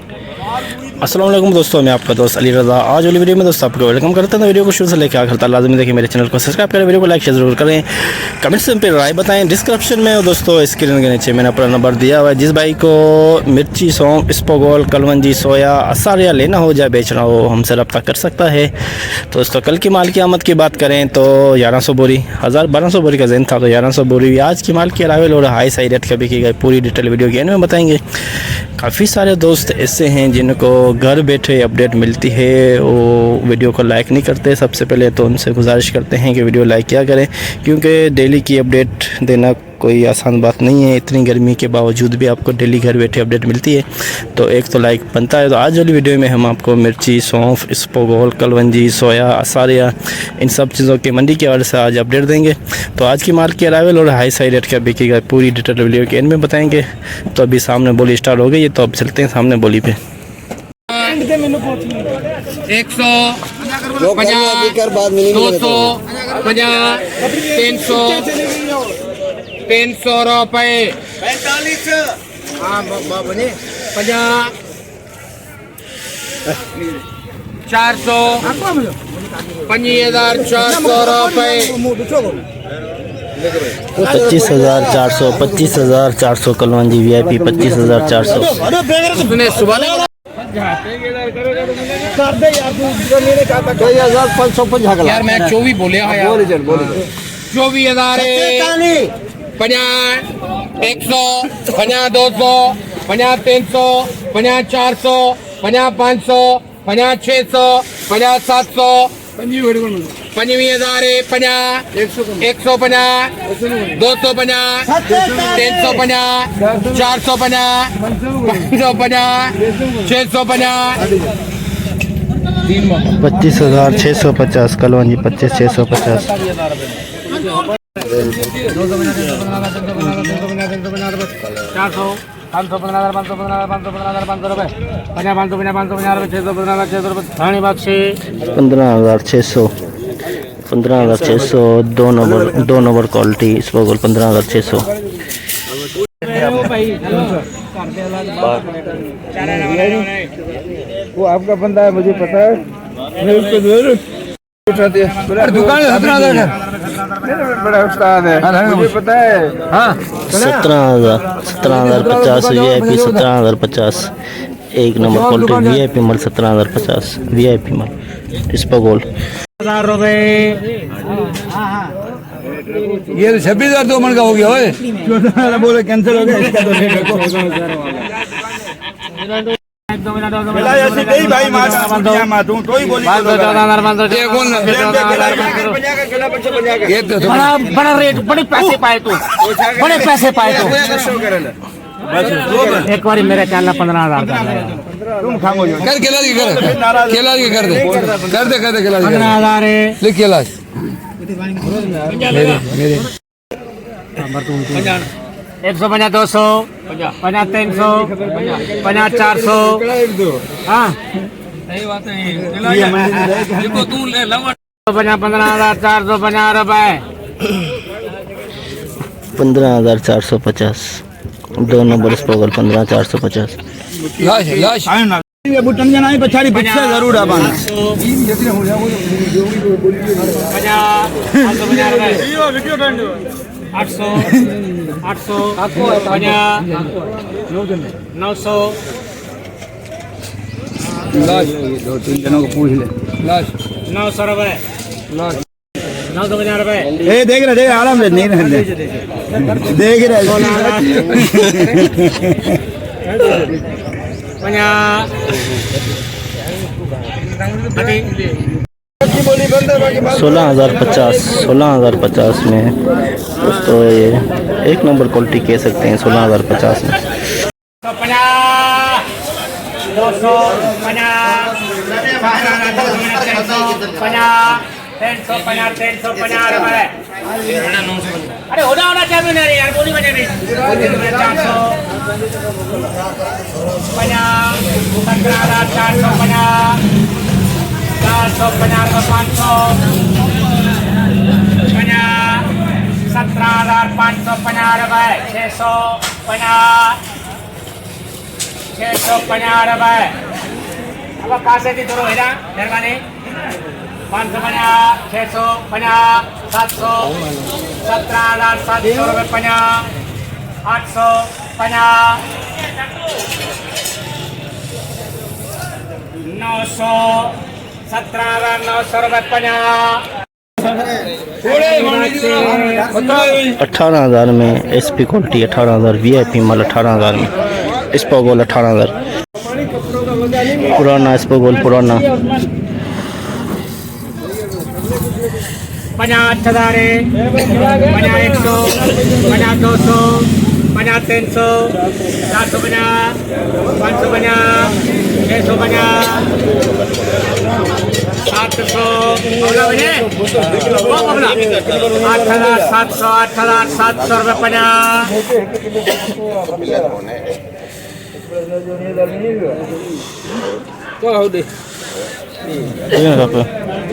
अस्सलाम वालेकुम दोस्तों, मैं आपका दोस्त अली रज़ा। आज वाली वीडियो में दोस्तों आपको वेलकम करते हैं। वीडियो को शुरू से लेकर आखिर तक लाजमी देखिए, मेरे चैनल को सब्सक्राइब करें, वीडियो को लाइक शेयर जरूर करें, कमेंट्स में राय बताएं। डिस्क्रिप्शन में दोस्तों स्क्रीन के नीचे मैंने अपना नंबर दिया हुआ है। जिस भाई को मिर्ची, सौंफ, स्पोगोल, कलवंजी, सोया, असारिया लेना हो या बेचना हो, हमसे रब्ता कर सकता है। तो दोस्तों कल की माल की आमद की बात करें तो 1100 बोरी 1200 बोरी का जैन था, तो 1100 बोरी आज की माल की अरावल और हाई साई रेट का भी की गई। पूरी डिटेल वीडियो के एंड में बताएंगे। काफ़ी सारे दोस्त ऐसे हैं जिनको घर बैठे अपडेट मिलती है, वो वीडियो को लाइक नहीं करते। सबसे पहले तो उनसे गुजारिश करते हैं कि वीडियो लाइक किया करें, क्योंकि डेली की अपडेट देना कोई आसान बात नहीं है। इतनी गर्मी के बावजूद भी आपको डेली घर बैठे अपडेट मिलती है, तो एक तो लाइक बनता है। तो आज वाली वीडियो में हम आपको मिर्ची, सौंफ, स्पोगोल, कलवंजी, सोया, असारिया, इन सब चीज़ों की मंडी के हवाले से आज अपडेट देंगे। तो आज की माल की अरावल और हाई साई रेट का बिकेगा, पूरी डिटेल वीडियो के एंड में बताएंगे। तो अभी सामने बोली स्टार्ट हो गई है, तो अब चलते हैं सामने बोली पे। 300 रुपए 45 हाँ बने 50 400 25,400 रुपए 25,400 25,400 कलवंजी VIP 25,400। यार मैं 24 बोले यार 24,000 50 100 50 200 50 300 50 400 50 500 50 600 50 700 25,000 50 150 250 350 450 550 650 25,650 कलवंजी 25,650। 15,600 दो नंबर क्वालिटी स्पोगोल 15,600। वो आपका बंदा है, मुझे पता है। मैं उसको दुकान 17,000 बड़ा उस्ताद है, मुझे पता है। हाँ 17,050 VIP 17,050 एक नंबर क्वालिटी VIP माल 17,050 VIP माल स्पोगोल। 1000 रुपए ये 26,000 2 मन का हो गया। बोले कैंसिल हो गया इसका। तो बड़ा रेट, बड़े पैसे पाए तू, बड़े पैसे पाए तू। एक बार मेरे ख्याल 15,000 तुम खामो कर केला की कर केला की कर दे 15,000 लिख केला मेरे 150 200 50 300 50 400 हाँ 15,450 रुपए 15,450 दो नंबर स्पोगल 15,450। बुटन जाना है पछाड़ी पीछे जरूर आबाना 800 900 2-3 जनों को पूछ ले 900 रुपए 950 रुपए। देख रहे आराम से नहीं रहने देख रहे 16,050 में दोस्तों ये एक नंबर क्वालिटी कह सकते हैं। 16,050 में 350 रुपए। अरे होना चाहिए ना यार, बोली बजे नहीं 400 17,550 रुपए 650 650 रुपए अब कहाँ से थी थोड़ा है ना मेहरबानी 550 650 700 17,700 रुपए 50 850 900 17,900 रुपए 50 18,000 में SP क्वालिटी 18,000 VIP माल 18,000 में स्पोगोल 18,000 पुराना स्पोगोल पुराना 50,000 50 100 50 200 50 300 450 550 650 700 बोला बने 8,700 8,700 रुपए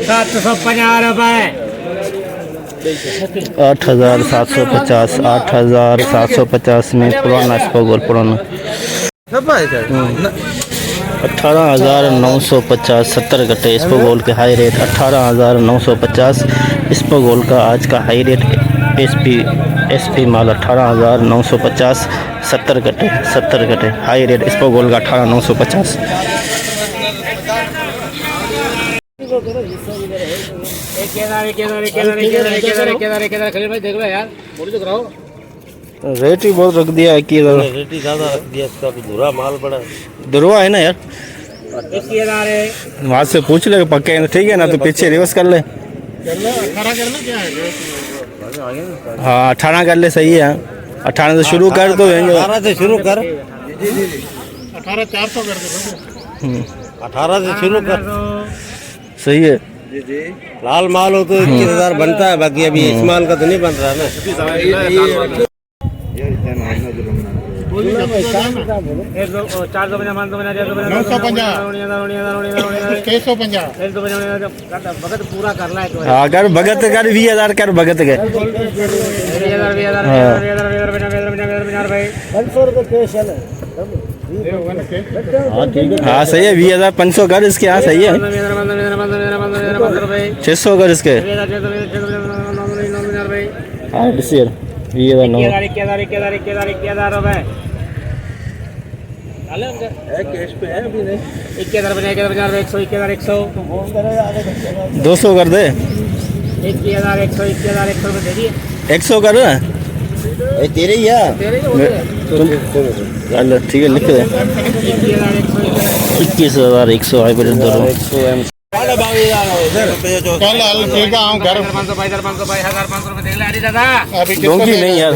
750 रुपए 8,750 8,750 में पुराना स्पोगोल पुराना 18,950 70 गट्टे स्पोगोल के हाई रेट 18,950 स्पोगोल का आज का हाई रेट SP माल 18,950 70 गट्टे हाई रेट स्पोगोल का 18,950 खलील भाई देख लो यार बोली तो कराओ रेट ही बहुत रख दिया है कि रेट ही ज्यादा रख दिया इसका भी धुरा माल पड़ा दुरवा है ना यार 21,000 है वहाँ से पूछ ले पक्के हैं ठीक है ना तो पीछे रिवर्स कर ले 18 करना क्या है हाँ 18 कर ले सही है 18 से शुरू कर तो 18 से शुरू कर 18,400 कर दो 18 से शुरू कर सही है लाल माल हो तो 21,000 बनता है बाकी अभी इस माल का तो नहीं बन रहा है ना 950 पूरा करना है हाँ कर भगत कर 20,000 कर भगत के 500 हाँ सही है 20,500 कर इसके हाँ सही है 600 कर इसके हाँ डिसियर 21,000 रुपए 200 कर दे 21,100 रुपए दे दिए 100 कर तेरे ही है चल ठीक है लिख दे 21,100 हाइब्रिड दोनों डोंकी नहीं यार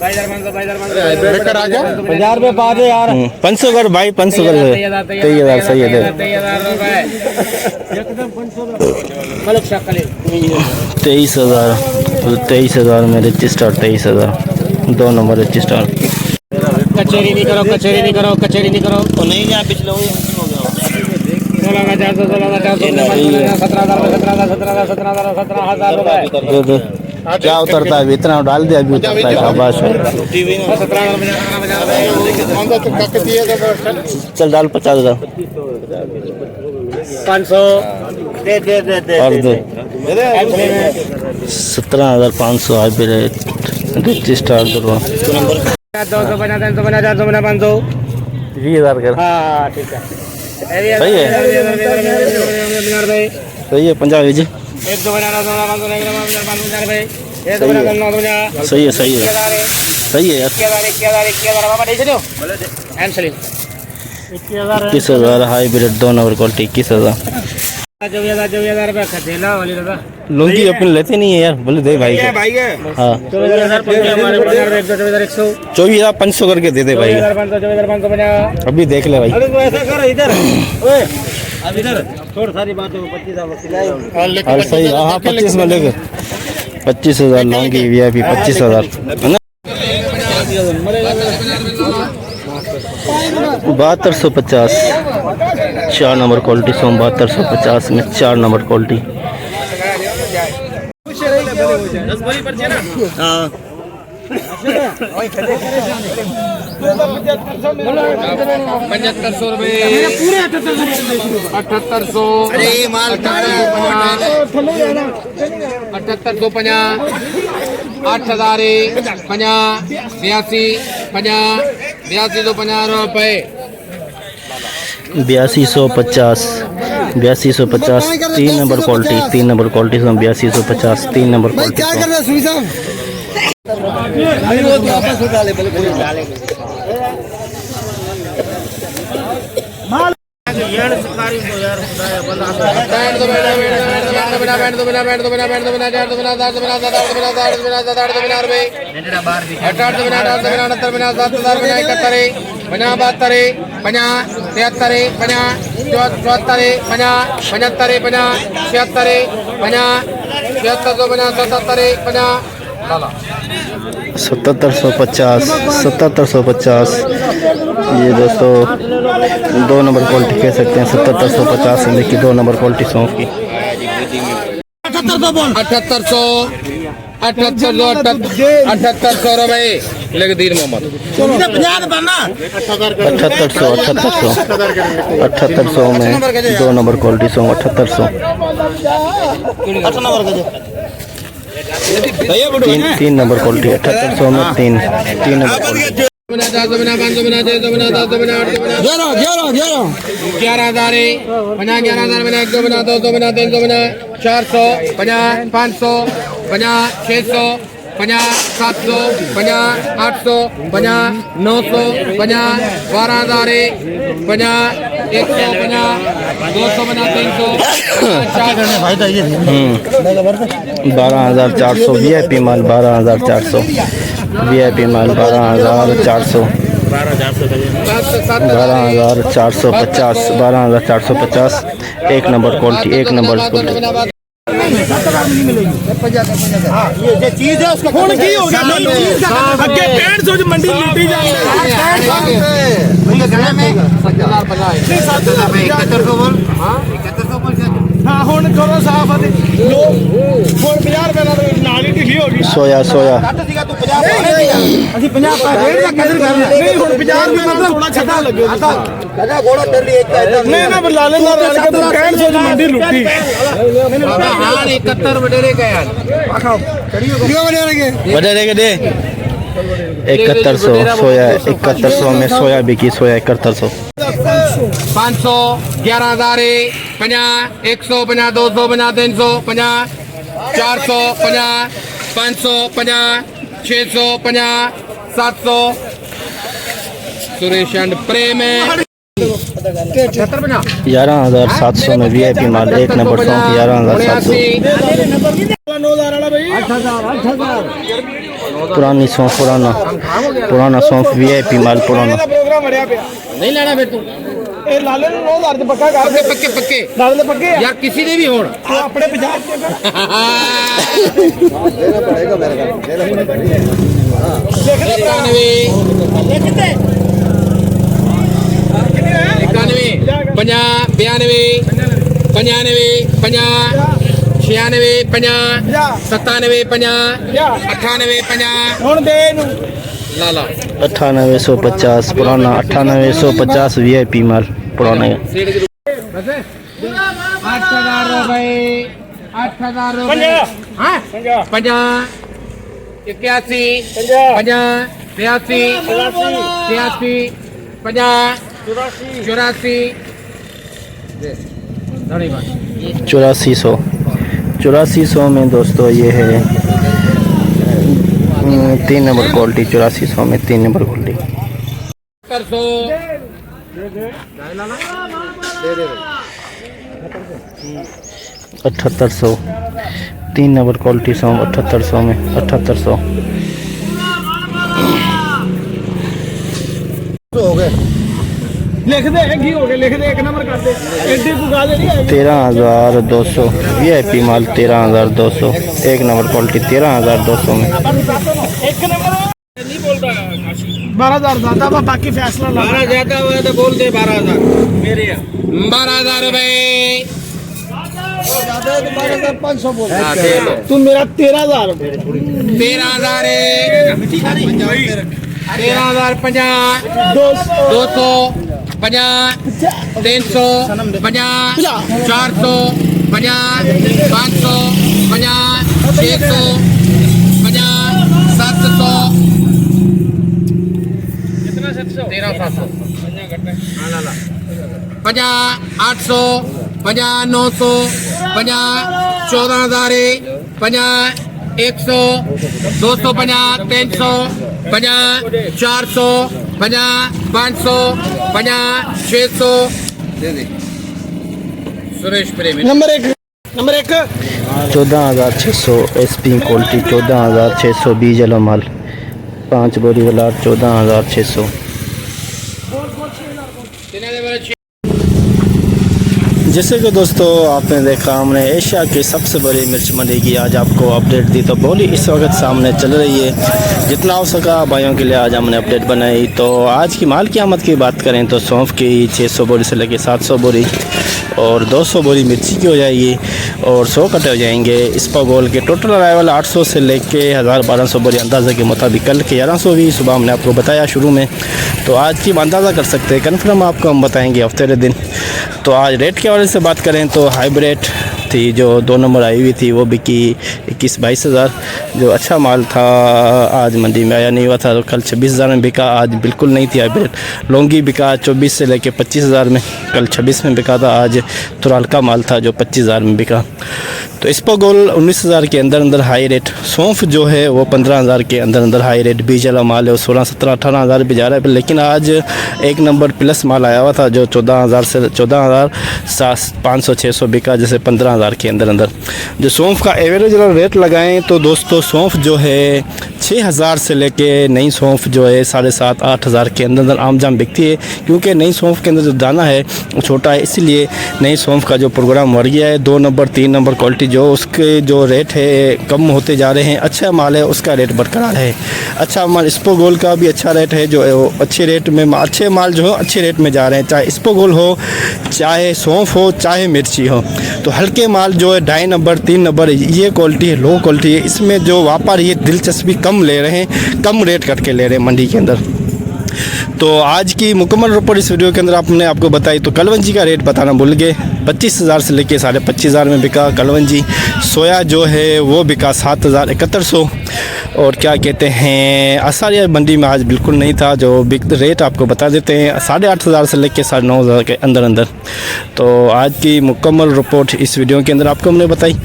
50 रुपए पा दे यार 500 कर भाई 500 कर 23,000 सही है दे 23,000 में रजिस्टर 23,000 2 नंबर रजिस्टर कचेरी नहीं करो तो नहीं जा पिछले 16,400 17,000 रुपए दे दे क्या उतरता है इतना डाल दे अभी उतरता है शाबाश है चल डाल 50,000 500 दे और दे 17,500 हाइब्रिड रजिस्टर दो 250 350 450 500 20,000 कर हाँ ठीक है सही है सही है 50 भेजी सही है सही है सही है यार 21,000 हाइब्रिड 2 नंबर क्वालिटी 21,000 लुंगी अपन लेते नहीं है यार बोले दे भाई हाँ 24,500 करके दे दे भाई अभी देख ले भाई और सही हाँ 25 में लेके 25,000 लौंगी VIP 25,000 है ना 7250 4 नंबर क्वालिटी 7250 में 4 नंबर क्वालिटी हाँ ₹7500 ₹7800 $7850 8000 50 82 ₹50 8250 3 number quality 3 number quality so 8250 3 number quality क्या कर रहे हैं सुई साहब $7750 ये दोस्तों 2 नंबर क्वालिटी कह सकते हैं। 7750 में देखिए 2 नंबर क्वालिटी सौंफ की 7800 रुपए लेके दीन मोहम्मद 7800 में 2 नंबर क्वालिटी सौंफ 7800 3 नंबर क्वालिटी 7800 में 3 नंबर क्वालिटी 11,000 400 50 500 50 600 50 700 50 800 50 900 50 12,000 50 150 250 300 12,400 VIP माल 12,400 VIP माल 12,400 12,450 1 नंबर क्वालिटी 1 नंबर क्वालिटी ये चीज है उसका कौन की होगा आगे 150 मंडी लूटी जा रही है हाँ हुन करो साफ है लोग हुन 50 रुपए नाल ही ढिली हो गई सोया ਘੱਟ ਸੀਗਾ ਤੂੰ 50 ਅਸੀਂ 50 ਰੁਪਏ ਰੇਟ ਦਾ ਕਦਰ ਕਰ ਰਹੇ ਨਹੀਂ ਹੁਣ 50 ਰੁਪਏ ਨਾਲ ਥੋੜਾ ਛੱਡਾ ਲੱਗਿਓ ਕਦਾ ਗੋੜਾ ਤੇਰੀ ਇੱਕ ਨਹੀਂ ਨਾ ਬਲਾਲੇ ਨਾਲ ਰਲ ਕੇ ਤੂੰ 150 ਮੰਡੀ ਲੁੱਟੀ हां 71 वडेरे का यार ਕਿਉਂ ਬਣੇ ਰਹੇ बढ़े के दे 7100 सोया 7100 में सोया बिकी सोया 7100 500 11,000 50 150 250 300 50 400 50 500 50 600 50 700 सुरेश एंड प्रेम 11,700 में VIP माल 1 नंबर सौंफ 11,700 पुरानी सौंफ पुराना सौंफ VIP माल पुराना ਪ੍ਰੋਗਰਾਮ ਵੜਿਆ ਪਿਆ नहीं लेना फिर तू ਇਹ ਲਾਲੇ ਨੂੰ 9000 ਤੇ ਪੱਕਾ ਕਰ पक्के पक्के पक्के ਲਾਲੇ ਦੇ ਪੱਕੇ यार किसी ने भी होना ਤੂੰ ਆਪਣੇ 50 इक्यानवे 50 92 95 50 96 50 97 50 98 50 ਹੁਣ ਦੇ ਇਹਨੂੰ लाला 9850 पुराना 9850 VIP माल पुराना 8,000 रुपए 8,000 रुपए हाँ 50 81 50 82 83 50 84 8400 में दोस्तों ये है 3 नंबर क्वालिटी 8400 में 3 नंबर क्वालिटी 7800 3 नंबर क्वालिटी 7800 में 7800 ਹੋ ਗਏ ਲਿਖ ਦੇ ਕੀ ਹੋ ਗਏ ਲਿਖ ਦੇ ਇੱਕ ਨੰਬਰ ਕਰ ਦੇ ਐਡੀ ਕੋ ਗੱਲ ਨਹੀਂ ਹੈ 13,200 VIP माल 13,200 1 नंबर क्वालिटी 13,200 में ਇੱਕ ਨੰਬਰ ਨਹੀਂ ਬੋਲਦਾ 12,000 ਦਾਦਾ ਵਾ ਬਾਕੀ ਫੈਸਲਾ ਲਾ 12 ज्यादा हुआ तो बोल दे 12,000 मेरे 12,000 रुपए तू मेरा 13,000 13,000 है 13,050 250 350 400 500 600 700 13,700 800 900 14,000 100 250 300 400 500 600 सुरेश प्रेमी नंबर एक 14,600 SP क्वालिटी 14,600 बीज वाला माल 5 बोरी वाला 14,600। जैसे कि दोस्तों आपने देखा हमने एशिया की सबसे बड़ी मिर्च मंडी की आज आपको अपडेट दी। तो बोली इस वक्त सामने चल रही है, जितना हो सका भाइयों के लिए आज हमने अपडेट बनाई। तो आज की माल की आमद की बात करें तो सौंफ की 600 बोरी से लेकर 700 बोरी और 200 बोरी मिर्ची की हो जाएगी और 100 कटे हो जाएंगे। इसपागोल के टोटल अराइवल 800 से लेके 1000-1200 बोरी अंदाज़े के मुताबिक। कल के 1100 भी सुबह हमने आपको बताया शुरू में, तो आज की अंदाज़ा कर सकते हैं, कन्फर्म आपको हम बताएंगे हफ्ते दिन। तो आज रेट के हवाले से बात करें तो हाइब्रिड थी जो 2 नंबर आई हुई थी वो बिकी 21-22 हज़ार, जो अच्छा माल था आज मंडी में आया नहीं हुआ था। तो कल 26,000 में बिका, आज बिल्कुल नहीं थी हाइब्रिड। लौंगी बिका 24 से लेके 25,000 में, कल 26 में बिका था। आज थोड़ा हल्का माल था जो 25,000 में बिका। तो इसपागोल 19,000 के अंदर हाई रेट। सौंफ जो है वो 15,000 के अंदर हाई रेट। बीज वाला माल है वो 16, 17, 18,000 भी जा रहा है। लेकिन आज एक नंबर प्लस माल आया हुआ था जो 14,000 से 14,500 600 बिका, जैसे 15,000 के अंदर। जो सौंफ का एवरेज रेट लगाएं तो दोस्तों सौंफ जो है 6,000 से लेके नई सौंफ जो है 7,500-8,000 के अंदर आम जाम बिकती है। क्योंकि नई सौंफ के अंदर जो दाना है वो छोटा है, इसलिए नई सौंफ का जो प्रोग्राम बढ़ गया है। 2 नंबर 3 नंबर क्वालिटी जो उसके जो रेट है कम होते जा रहे हैं। अच्छा माल है उसका रेट बरकरार है। अच्छा माल इसपागोल का भी अच्छा रेट है, जो अच्छे रेट में अच्छे माल जो है अच्छे रेट में जा रहे हैं, चाहे इसपागोल हो, चाहे सौंफ हो, चाहे मिर्ची हो। तो हल्के माल जो है 2.5 नंबर 3 नंबर ये क्वालिटी है, लो क्वालिटी है। इसमें जो व्यापारी ये दिलचस्पी कम ले रहे हैं, कम रेट करके ले रहे हैं मंडी के अंदर। तो आज की मुकम्मल रिपोर्ट इस वीडियो के अंदर आपको बताई। तो कलवंजी का रेट बताना भूल गए, 25,000 से लेके 25,500 में बिका कलवंजी। सोया जो है वो बिका 7,7100। और क्या कहते हैं आसारिया मंडी में आज बिल्कुल नहीं था। जो रेट आपको बता देते हैं 8,500 से लेके 9,500 के अंदर। तो आज की मुकम्मल रिपोर्ट इस वीडियो के अंदर आपको हमने बताई।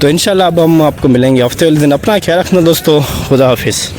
तो इंशाल्लाह अब हम आपको मिलेंगे हफ्ते वाले दिन। अपना ख्याल रखना दोस्तों, खुदा हाफिज़।